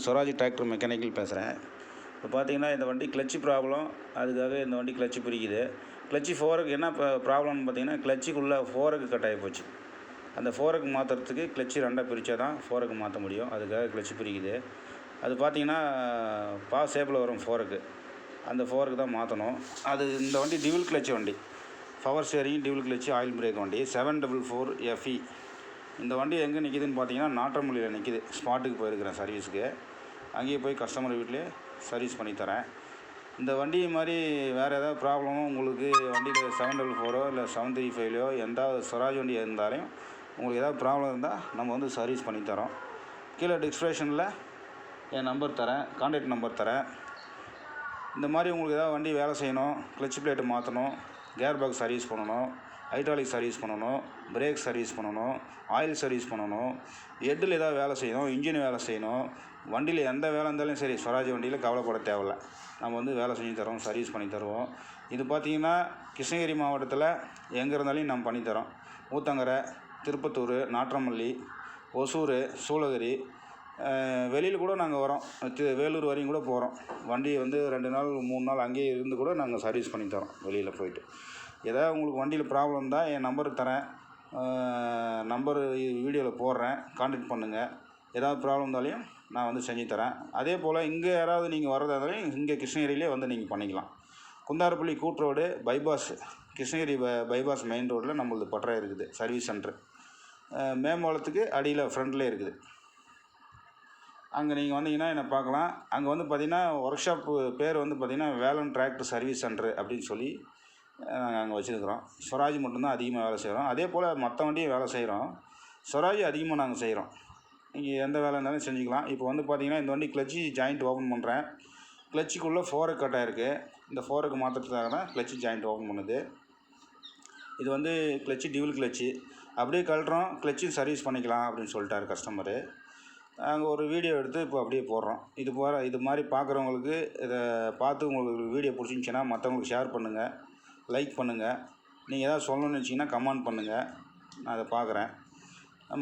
Swaraj tractor mechanical பேசுகிறேன். இப்போ பார்த்தீங்கன்னா இந்த வண்டி கிளட்சி ப்ராப்ளம், அதுக்காக இந்த வண்டி கிளட்சி பிரிக்குது. கிளட்சி ஃபோரக் என்ன ப்ராப்ளம்னு பார்த்தீங்கன்னா, கிளட்சிக்குள்ளே ஃபோரக்கு கட் ஆகி போச்சு. அந்த ஃபோரக்கு மாற்றுறதுக்கு கிளட்சி ரெண்டாக பிரித்தா தான் ஃபோரக்கு மாற்ற முடியும். அதுக்காக கிளட்சி பிரிக்குது. அது பார்த்தீங்கன்னா ஷேப்பில் வரும் ஃபோரக்கு, அந்த ஃபோரக்கு தான் மாற்றணும். அது இந்த வண்டி டியூல் கிளட்சி வண்டி, power steering, dual clutch, oil brake வண்டி 744 FE. இந்த வண்டி எங்கே நிற்கிதுன்னு பார்த்தீங்கன்னா நாற்றமல்லியில் நிற்கிது. ஸ்பாட்டுக்கு போயிருக்கிறேன் சர்வீஸுக்கு. அங்கேயே போய் கஸ்டமர் வீட்டிலே சர்வீஸ் பண்ணி தரேன். இந்த வண்டி மாதிரி வேறு ஏதாவது ப்ராப்ளமும் உங்களுக்கு வண்டியில் 744 இல்லை 735 எந்த ஸ்வராஜ் வண்டி இருந்தாலும் உங்களுக்கு ஏதாவது ப்ராப்ளம் இருந்தால் நம்ம வந்து சர்வீஸ் பண்ணி தரோம். கீழே டிஸ்கிரிப்ஷனில் என் நம்பர் தரேன், கான்டாக்ட் நம்பர் தரேன். இந்த மாதிரி உங்களுக்கு ஏதாவது வண்டி வேலை செய்யணும், கிளட்ச் பிளேட்டு மாற்றணும், கேர் பாக்ஸ் சர்வீஸ் பண்ணணும், ஹைட்ராலிக் சர்வீஸ் பண்ணணும், பிரேக் சர்வீஸ் பண்ணணும், ஆயில் சர்வீஸ் பண்ணணும், ஹெட்டில் ஏதாவது வேலை செய்யணும், இன்ஜின் வேலை செய்யணும், வண்டியில் எந்த வேலை இருந்தாலும் சரி ஸ்வராஜ் வண்டியில் கவலைப்பட தேவையில்ல. நம்ம வந்து வேலை செஞ்சு தரோம், சர்வீஸ் பண்ணி தருவோம். இது பார்த்திங்கன்னா கிருஷ்ணகிரி மாவட்டத்தில் எங்கே இருந்தாலும் நம்ம பண்ணித்தரோம். ஊத்தங்கரை, திருப்பத்தூர், நாற்றமல்லி, ஒசூர், சூளகிரி, வெளியில் கூட நாங்கள் வரோம். வேலூர் வரையும் கூட போகிறோம். வண்டி வந்து 2 நாள் 3 நாள் அங்கேயே இருந்து கூட நாங்கள் சர்வீஸ் பண்ணி தரோம் வெளியில் போயிட்டு. ஏதாவது உங்களுக்கு வண்டியில் ப்ராப்ளம் தான் என் நம்பருக்கு தரேன், நம்பரு வீடியோவில் போடுறேன், கான்டாக்ட் பண்ணுங்கள். ஏதாவது ப்ராப்ளம் இருந்தாலையும் நான் வந்து செஞ்சு தரேன். அதே போல் இங்கே யாராவது நீங்கள் வர்றதா இருந்தாலும் இங்கே கிருஷ்ணகிரியிலே வந்து நீங்கள் பண்ணிக்கலாம். குந்தாரப்பள்ளி கூட் road bypass, Krishnagiri bypass main ரோட்டில் நம்மளது பட்டறை இருக்குது, சர்வீஸ் சென்ட்ரு. மேம்பாலத்துக்கு அடியில் ஃப்ரண்ட்லேயே இருக்குது. அங்கே நீங்கள் வந்தீங்கன்னா என்னை பார்க்கலாம். அங்கே வந்து பார்த்திங்கன்னா ஒர்க் ஷாப்பு பேர் வந்து பார்த்திங்கன்னா வேலன் டிராக்டர் சர்வீஸ் சென்ட்ரு அப்படின்னு சொல்லி நாங்கள் அங்கே வச்சுருக்கிறோம். ஸ்வராஜ் மட்டும்தான் அதிகமாக வேலை செய்கிறோம். அதே போல் மற்ற வண்டியும் வேலை செய்கிறோம். ஸ்வராஜ் அதிகமாக நாங்கள் செய்கிறோம். நீங்கள் எந்த வேலை இருந்தாலும் செஞ்சுக்கலாம். இப்போ வந்து பார்த்திங்கன்னா இந்த வண்டி கிளட்சி ஜாயிண்ட் ஓப்பன் பண்ணுறேன். கிளட்சிக்குள்ளே ஃபோரக் கட் ஆகிருக்கு. இந்த ஃபோரக்கு மாற்றுறதுக்காக தான் கிளட்சி ஜாயிண்ட் ஓப்பன் பண்ணுது. இது வந்து கிளட்சி டியூல் கிளட்சி. அப்படியே கழட்டுறோம், கிளட்சியும் சர்வீஸ் பண்ணிக்கலாம் அப்படின்னு சொல்லிட்டார் கஸ்டமரு. நாங்கள் ஒரு வீடியோ எடுத்து இப்போ அப்படியே போடுறோம். இது மாதிரி பார்க்குறவங்களுக்கு இதை பார்த்து உங்களுக்கு வீடியோ பிடிச்சிருந்துச்சின்னா மற்றவங்களுக்கு ஷேர் பண்ணுங்கள், லைக் பண்ணுங்கள். நீங்கள் எதாவது சொல்லணும்னு நினச்சிங்கன்னா கமெண்ட் பண்ணுங்கள், நான் அதை பார்க்குறேன்.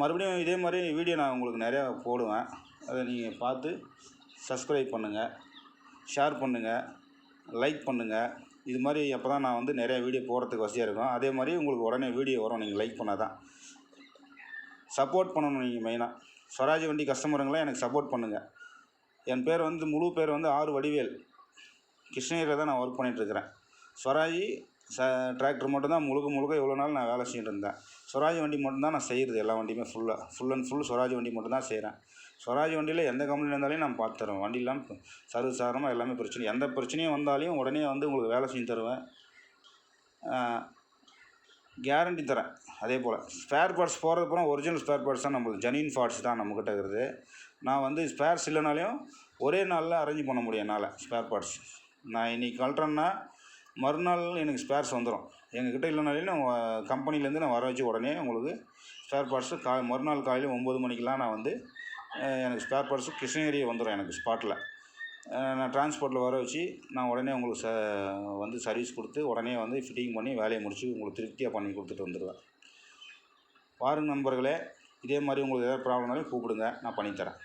மறுபடியும் இதே மாதிரி வீடியோ நான் உங்களுக்கு நிறையா போடுவேன். அதை நீங்கள் பார்த்து சப்ஸ்கிரைப் பண்ணுங்கள், ஷேர் பண்ணுங்கள், லைக் பண்ணுங்கள். இது மாதிரி அப்போ தான் நான் வந்து நிறையா வீடியோ போடுறதுக்கு வசதியாக இருக்கும். அதே மாதிரி உங்களுக்கு உடனே வீடியோ வரும், நீங்கள் லைக் பண்ணால் தான். சப்போர்ட் பண்ணணும் நீங்கள் மெயினாக. ஸ்வராஜ் வண்டி கஸ்டமருங்களாம் எனக்கு சப்போர்ட் பண்ணுங்கள். என் பேர் வந்து முழு பேர் வந்து ஆர் வடிவேல். கிருஷ்ணகிரியில் தான் நான் ஒர்க் பண்ணிகிட்ருக்கிறேன். ஸ்வராஜ் டிராக்டர் மட்டும்தான் முழுக்க இவ்வளோ நாள் நான் வேலை செஞ்சுட்டு இருந்தேன். ஸ்வராஜ் வண்டி மட்டும்தான் நான் செய்கிறது. எல்லா வண்டியுமே ஃபுல் அண்ட் ஃபுல் ஸ்வராஜ் வண்டி மட்டும்தான் செய்கிறேன். ஸ்வராஜ் வண்டியில் எந்த கம்பெனி இருந்தாலும் நான் பார்த்து தருவேன். வண்டியெல்லாம் சர்வீஸ் ஆகாமல் எல்லாமே எந்த பிரச்சனையும் வந்தாலும் உடனே வந்து உங்களுக்கு வேலை செஞ்சு தருவேன், கேரண்டி தரேன். அதே போல் ஸ்பேர் பார்ட்ஸ் போகிறது அப்புறம் ஒரிஜினல் ஸ்பேர் பார்ட்ஸ் தான் நம்மளுக்கு, ஜெனின் பார்ட்ஸ் தான் நம்மக்கிட்ட இருக்கிறது. நான் வந்து ஸ்பேர்ஸ் இல்லைனாலையும் ஒரே நாளில் அரேஞ்ச் பண்ண முடியும் என்னால். ஸ்பேர் பார்ட்ஸ் நான் இன்றைக்கி கழட்டுறேன்னா மறுநாள் எனக்கு ஸ்பேர்ஸ் வந்துடும். எங்ககிட்ட இல்லைனாலையும் நான் கம்பெனிலேருந்து நான் வர வச்சு உடனே உங்களுக்கு ஸ்பேர் பார்ட்ஸு மறுநாள் காலையில் 9 மணிக்கெலாம் நான் வந்து எனக்கு ஸ்பேர் பார்ட்ஸு கிருஷ்ணகிரி வந்துடும். எனக்கு ஸ்பாட்டில் நான் டிரான்ஸ்போர்ட்டில் வர வச்சு நான் உடனே உங்களுக்கு வந்து சர்வீஸ் கொடுத்து உடனே வந்து ஃபிட்டிங் பண்ணி வேலையை முடித்து உங்களுக்கு திருப்தியாக பண்ணி கொடுத்துட்டு வந்துடுவேன். பாருங்கள் நண்பர்களே, இதே மாதிரி உங்களுக்கு ஏதாவது ப்ராப்ளம்னாலும் கூப்பிடுங்க, நான் பண்ணித்தரேன்.